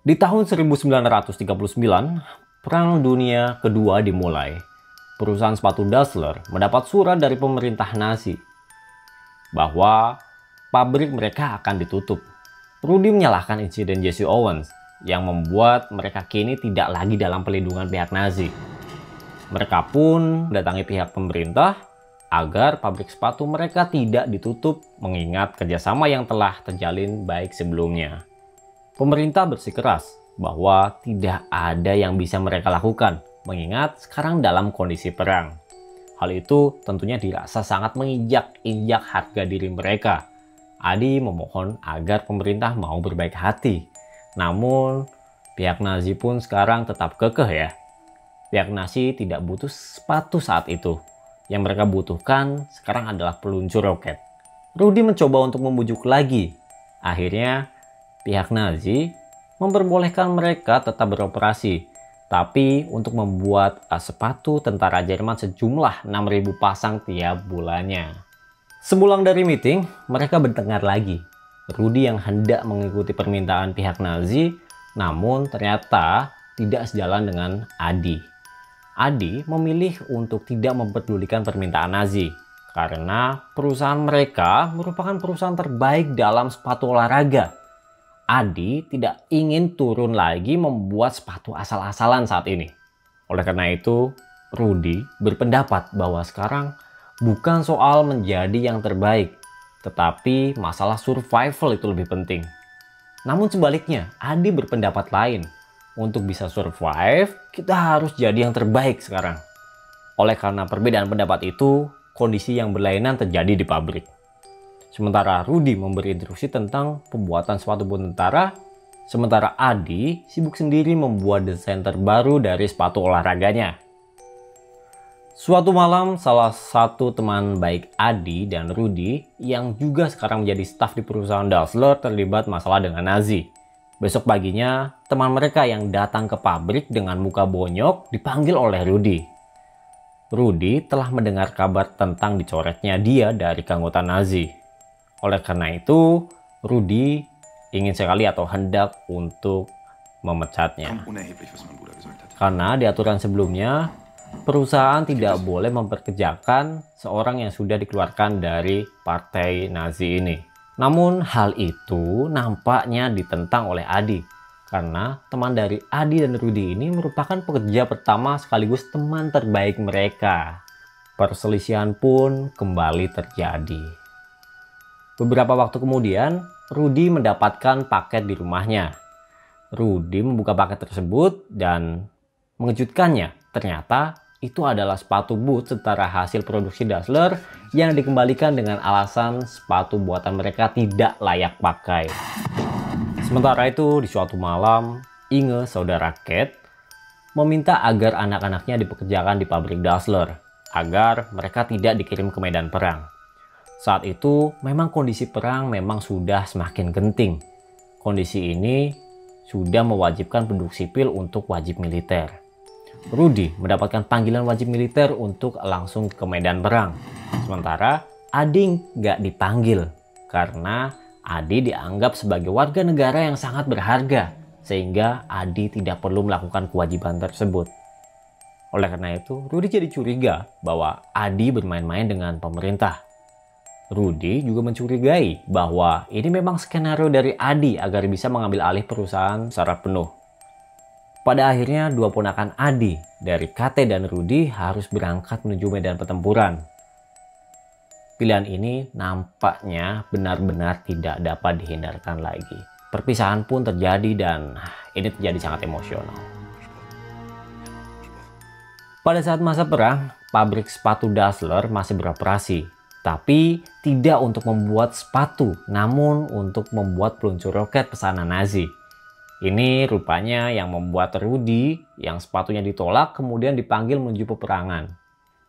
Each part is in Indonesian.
Di tahun 1939, Perang Dunia Kedua dimulai. Perusahaan sepatu Dassler mendapat surat dari pemerintah Nazi bahwa pabrik mereka akan ditutup. Rudy menyalahkan insiden Jesse Owens yang membuat mereka kini tidak lagi dalam perlindungan pihak Nazi. Mereka pun mendatangi pihak pemerintah agar pabrik sepatu mereka tidak ditutup mengingat kerjasama yang telah terjalin baik sebelumnya. Pemerintah bersikeras bahwa tidak ada yang bisa mereka lakukan mengingat sekarang dalam kondisi perang. Hal itu tentunya dirasa sangat menginjak-injak harga diri mereka. Adi memohon agar pemerintah mau berbaik hati. Namun pihak Nazi pun sekarang tetap kekeh ya. Pihak Nazi tidak butuh sepatu saat itu. Yang mereka butuhkan sekarang adalah peluncur roket. Rudy mencoba untuk membujuk lagi. Akhirnya pihak Nazi memperbolehkan mereka tetap beroperasi, tapi untuk membuat sepatu tentara Jerman sejumlah 6.000 pasang tiap bulannya. Sepulang dari meeting, mereka bertengkar lagi. Rudy yang hendak mengikuti permintaan pihak Nazi, namun ternyata tidak sejalan dengan Adi. Adi memilih untuk tidak mempedulikan permintaan Nazi, karena perusahaan mereka merupakan perusahaan terbaik dalam sepatu olahraga. Adi tidak ingin turun lagi membuat sepatu asal-asalan saat ini. Oleh karena itu, Rudy berpendapat bahwa sekarang bukan soal menjadi yang terbaik, tetapi masalah survival itu lebih penting. Namun sebaliknya, Adi berpendapat lain. Untuk bisa survive, kita harus jadi yang terbaik sekarang. Oleh karena perbedaan pendapat itu, kondisi yang berlainan terjadi di pabrik. Sementara Rudy memberi instruksi tentang pembuatan sepatu tentara, sementara Adi sibuk sendiri membuat desain terbaru dari sepatu olahraganya. Suatu malam, salah satu teman baik Adi dan Rudy yang juga sekarang menjadi staf di perusahaan Dassler terlibat masalah dengan Nazi. Besok paginya, teman mereka yang datang ke pabrik dengan muka bonyok dipanggil oleh Rudy. Rudy telah mendengar kabar tentang dicoretnya dia dari keanggotaan Nazi. Oleh karena itu, Rudy ingin sekali atau hendak untuk memecatnya. Karena di aturan sebelumnya, perusahaan tidak boleh memperkerjakan seorang yang sudah dikeluarkan dari partai Nazi ini. Namun hal itu nampaknya ditentang oleh Adi. Karena teman dari Adi dan Rudy ini merupakan pekerja pertama sekaligus teman terbaik mereka. Perselisihan pun kembali terjadi. Beberapa waktu kemudian, Rudy mendapatkan paket di rumahnya. Rudy membuka paket tersebut dan mengejutkannya. Ternyata itu adalah sepatu boot setara hasil produksi Dassler yang dikembalikan dengan alasan sepatu buatan mereka tidak layak pakai. Sementara itu, di suatu malam, Inge, saudara Kate, meminta agar anak-anaknya dipekerjakan di pabrik Dassler agar mereka tidak dikirim ke medan perang. Saat itu memang kondisi perang memang sudah semakin genting. Kondisi ini sudah mewajibkan penduduk sipil untuk wajib militer. Rudy mendapatkan panggilan wajib militer untuk langsung ke medan perang. Sementara Adi nggak dipanggil karena Adi dianggap sebagai warga negara yang sangat berharga. Sehingga Adi tidak perlu melakukan kewajiban tersebut. Oleh karena itu Rudy jadi curiga bahwa Adi bermain-main dengan pemerintah. Rudy juga mencurigai bahwa ini memang skenario dari Adi agar bisa mengambil alih perusahaan secara penuh. Pada akhirnya dua ponakan Adi dari Kate dan Rudy harus berangkat menuju medan pertempuran. Pilihan ini nampaknya benar-benar tidak dapat dihindarkan lagi. Perpisahan pun terjadi dan ini terjadi sangat emosional. Pada saat masa perang, pabrik sepatu Dassler masih beroperasi. Tapi tidak untuk membuat sepatu, namun untuk membuat peluncur roket pesanan Nazi. Ini rupanya yang membuat Rudy yang sepatunya ditolak kemudian dipanggil menuju peperangan.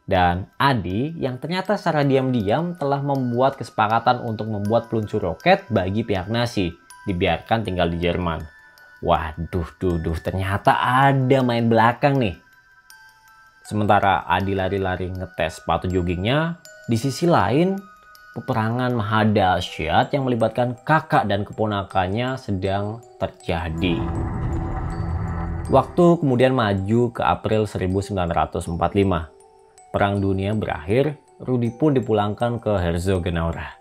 Dan Adi yang ternyata secara diam-diam telah membuat kesepakatan untuk membuat peluncur roket bagi pihak Nazi, dibiarkan tinggal di Jerman. Waduh, ternyata ada main belakang nih. Sementara Adi lari-lari ngetes sepatu joggingnya, di sisi lain peperangan maha dahsyat yang melibatkan kakak dan keponakannya sedang terjadi. Waktu kemudian maju ke April 1945. Perang dunia berakhir, Rudy pun dipulangkan ke Herzogenaurach.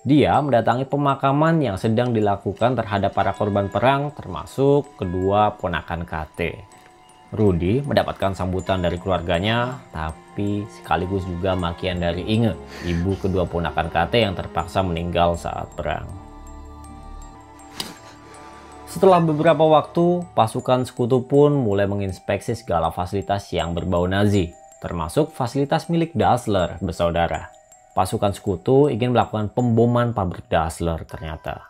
Dia mendatangi pemakaman yang sedang dilakukan terhadap para korban perang, termasuk kedua ponakan KT. Rudy mendapatkan sambutan dari keluarganya, tapi sekaligus juga makian dari Inge, ibu kedua ponakan KT yang terpaksa meninggal saat perang. Setelah beberapa waktu, pasukan sekutu pun mulai menginspeksi segala fasilitas yang berbau Nazi, termasuk fasilitas milik Dassler bersaudara. Pasukan sekutu ingin melakukan pemboman pabrik Dassler ternyata.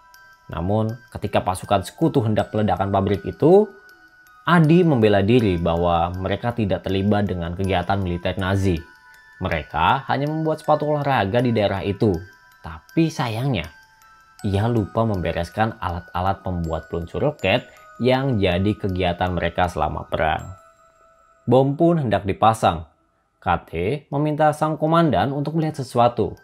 Namun, ketika pasukan sekutu hendak meledakkan pabrik itu, Adi membela diri bahwa mereka tidak terlibat dengan kegiatan militer Nazi. Mereka hanya membuat sepatu olahraga di daerah itu. Tapi sayangnya, ia lupa membereskan alat-alat pembuat peluncur roket yang jadi kegiatan mereka selama perang. Bom pun hendak dipasang. KT meminta sang komandan untuk melihat sesuatu.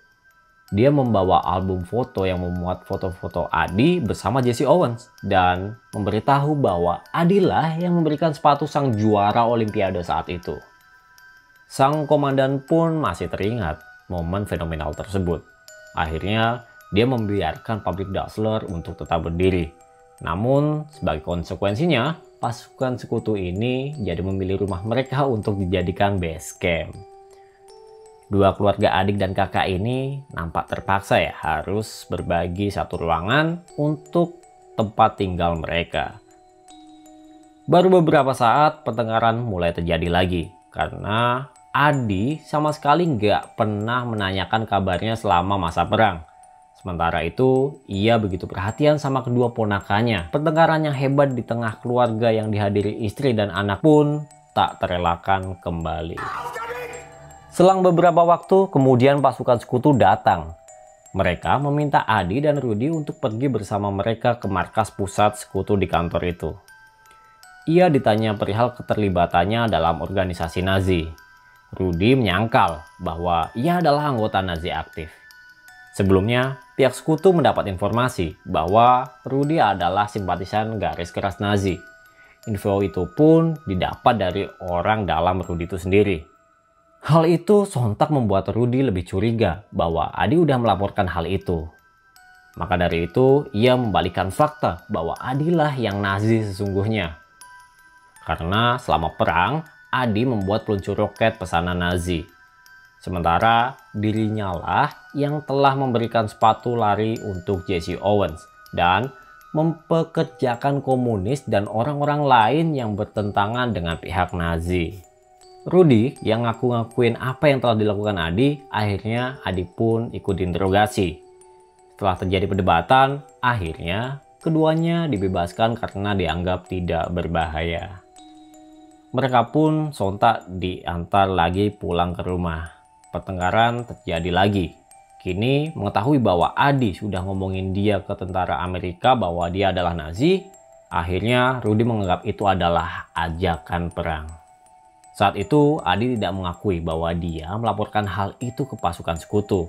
Dia membawa album foto yang memuat foto-foto Adi bersama Jesse Owens dan memberitahu bahwa Adilah yang memberikan sepatu sang juara Olimpiade saat itu. Sang komandan pun masih teringat momen fenomenal tersebut. Akhirnya dia membiarkan pabrik Dassler untuk tetap berdiri. Namun sebagai konsekuensinya, pasukan sekutu ini jadi memilih rumah mereka untuk dijadikan base camp. Dua keluarga adik dan kakak ini nampak terpaksa ya harus berbagi satu ruangan untuk tempat tinggal mereka. Baru beberapa saat pertengkaran mulai terjadi lagi karena Adi sama sekali nggak pernah menanyakan kabarnya selama masa perang. Sementara itu ia begitu perhatian sama kedua ponakannya. Pertengkaran yang hebat di tengah keluarga yang dihadiri istri dan anak pun tak terelakkan kembali. Selang beberapa waktu, kemudian pasukan sekutu datang. Mereka meminta Adi dan Rudy untuk pergi bersama mereka ke markas pusat sekutu di kantor itu. Ia ditanya perihal keterlibatannya dalam organisasi Nazi. Rudy menyangkal bahwa ia adalah anggota Nazi aktif. Sebelumnya, pihak sekutu mendapat informasi bahwa Rudy adalah simpatisan garis keras Nazi. Info itu pun didapat dari orang dalam Rudy itu sendiri. Hal itu sontak membuat Rudy lebih curiga bahwa Adi udah melaporkan hal itu. Maka dari itu, ia membalikkan fakta bahwa Adilah yang Nazi sesungguhnya. Karena selama perang, Adi membuat peluncur roket pesanan Nazi. Sementara dirinya lah yang telah memberikan sepatu lari untuk Jesse Owens dan mempekerjakan komunis dan orang-orang lain yang bertentangan dengan pihak Nazi. Rudy yang ngaku-ngakuin apa yang telah dilakukan Adi, akhirnya Adi pun ikut diinterogasi. Setelah terjadi perdebatan, akhirnya keduanya dibebaskan karena dianggap tidak berbahaya. Mereka pun sontak diantar lagi pulang ke rumah. Pertengkaran terjadi lagi. Kini mengetahui bahwa Adi sudah ngomongin dia ke tentara Amerika bahwa dia adalah Nazi, akhirnya Rudy menganggap itu adalah ajakan perang. Saat itu Adi tidak mengakui bahwa dia melaporkan hal itu ke pasukan sekutu.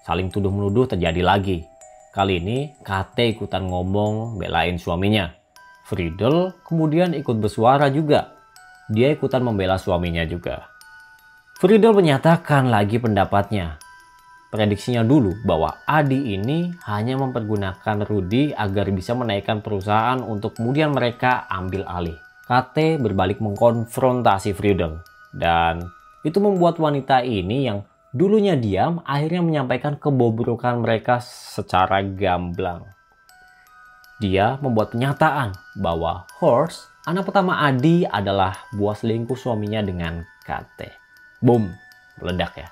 Saling tuduh-menuduh terjadi lagi. Kali ini KT ikutan ngomong belain suaminya. Friedel kemudian ikut bersuara juga. Dia ikutan membela suaminya juga. Friedel menyatakan lagi pendapatnya. Prediksinya dulu bahwa Adi ini hanya mempergunakan Rudy agar bisa menaikkan perusahaan untuk kemudian mereka ambil alih. KT berbalik mengkonfrontasi Friedel. Dan itu membuat wanita ini yang dulunya diam akhirnya menyampaikan kebobrokan mereka secara gamblang. Dia membuat pernyataan bahwa Horst, anak pertama Adi, adalah buah selingkuh suaminya dengan KT. Boom, meledak ya.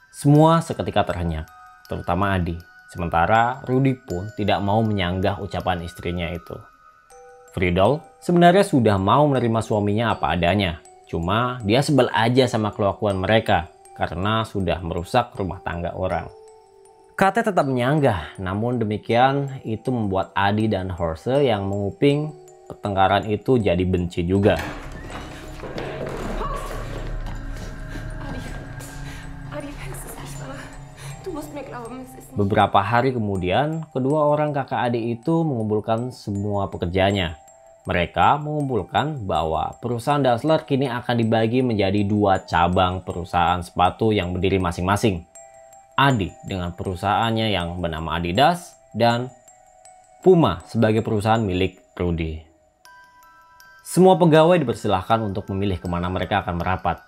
Semua seketika terhenyak, terutama Adi. Sementara Rudy pun tidak mau menyanggah ucapan istrinya itu. Friedel sebenarnya sudah mau menerima suaminya apa adanya. Cuma dia sebel aja sama kelakuan mereka karena sudah merusak rumah tangga orang. KT tetap menyanggah, namun demikian itu membuat Adi dan Horst yang menguping pertengkaran itu jadi benci juga. Adi, fängst es nicht wahr? Du Beberapa hari kemudian, kedua orang kakak adik itu mengumpulkan semua pekerjanya. Mereka mengumpulkan bahwa perusahaan Dassler kini akan dibagi menjadi 2 cabang perusahaan sepatu yang berdiri masing-masing. Adi dengan perusahaannya yang bernama Adidas dan Puma sebagai perusahaan milik Rudy. Semua pegawai dipersilahkan untuk memilih kemana mereka akan merapat.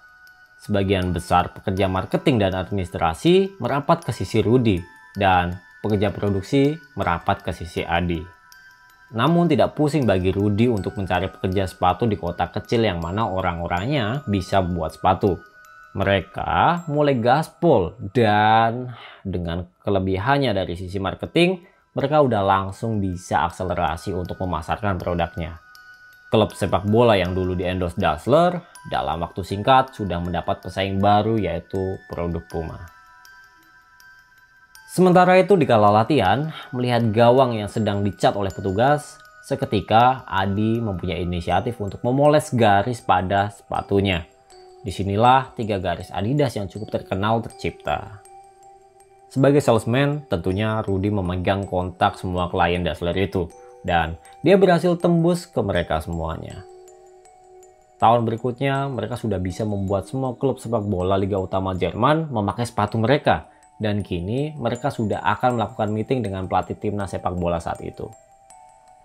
Sebagian besar pekerja marketing dan administrasi merapat ke sisi Rudy dan pekerja produksi merapat ke sisi Adi. Namun tidak pusing bagi Rudy untuk mencari pekerja sepatu di kota kecil yang mana orang-orangnya bisa buat sepatu. Mereka mulai gaspol dan dengan kelebihannya dari sisi marketing, mereka udah langsung bisa akselerasi untuk memasarkan produknya. Klub sepak bola yang dulu di-endorse Dassler dalam waktu singkat sudah mendapat pesaing baru yaitu produk Puma. Sementara itu di kala latihan, melihat gawang yang sedang dicat oleh petugas, seketika Adi mempunyai inisiatif untuk memoles garis pada sepatunya. Disinilah 3 garis Adidas yang cukup terkenal tercipta. Sebagai salesman, tentunya Rudy memegang kontak semua klien Dassler itu. Dan dia berhasil tembus ke mereka semuanya. Tahun berikutnya, mereka sudah bisa membuat semua klub sepak bola Liga Utama Jerman memakai sepatu mereka. Dan kini mereka sudah akan melakukan meeting dengan pelatih timnas sepak bola saat itu.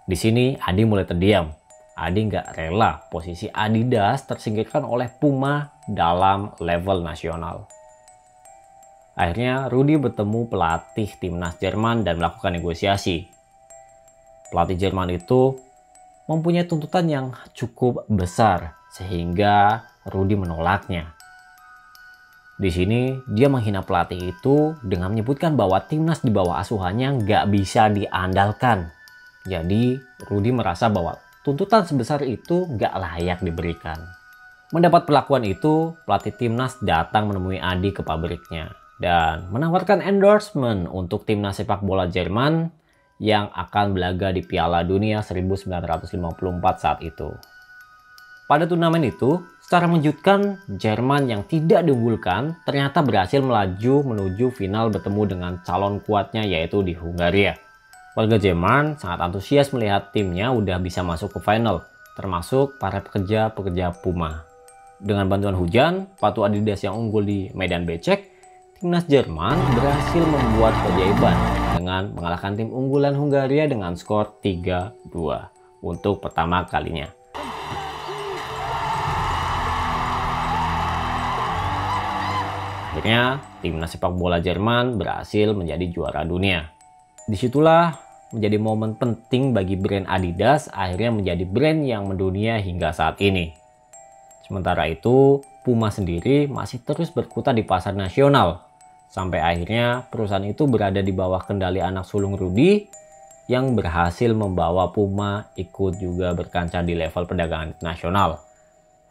Di sini Adi mulai terdiam. Adi nggak rela posisi Adidas tersingkirkan oleh Puma dalam level nasional. Akhirnya Rudy bertemu pelatih timnas Jerman dan melakukan negosiasi. Pelatih Jerman itu mempunyai tuntutan yang cukup besar sehingga Rudy menolaknya. Di sini dia menghina pelatih itu dengan menyebutkan bahwa timnas di bawah asuhannya nggak bisa diandalkan. Jadi Rudy merasa bahwa tuntutan sebesar itu nggak layak diberikan. Mendapat perlakuan itu, pelatih timnas datang menemui Adi ke pabriknya dan menawarkan endorsement untuk timnas sepak bola Jerman yang akan berlaga di Piala Dunia 1954 saat itu. Pada turnamen itu, secara mengejutkan, Jerman yang tidak diunggulkan ternyata berhasil melaju menuju final bertemu dengan calon kuatnya yaitu di Hungaria. Warga Jerman sangat antusias melihat timnya udah bisa masuk ke final, termasuk para pekerja-pekerja Puma. Dengan bantuan hujan, sepatu Adidas yang unggul di medan becek, timnas Jerman berhasil membuat keajaiban dengan mengalahkan tim unggulan Hungaria dengan skor 3-2 untuk pertama kalinya. Akhirnya, timnas sepak bola Jerman berhasil menjadi juara dunia. Disitulah menjadi momen penting bagi brand Adidas akhirnya menjadi brand yang mendunia hingga saat ini. Sementara itu, Puma sendiri masih terus berkutat di pasar nasional. Sampai akhirnya perusahaan itu berada di bawah kendali anak sulung Rudy yang berhasil membawa Puma ikut juga berkancah di level perdagangan internasional.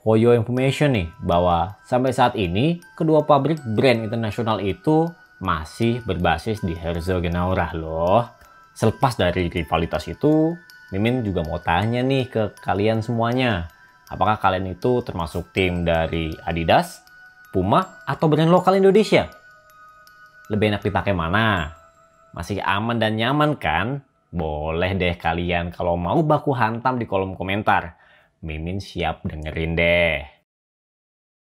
For your information nih, bahwa sampai saat ini kedua pabrik brand internasional itu masih berbasis di Herzogenaurach loh. Selepas dari rivalitas itu, Mimin juga mau tanya nih ke kalian semuanya. Apakah kalian itu termasuk tim dari Adidas, Puma, atau brand lokal Indonesia? Lebih enak dipakai mana? Masih aman dan nyaman kan? Boleh deh kalian kalau mau baku hantam di kolom komentar. Mimin siap dengerin deh.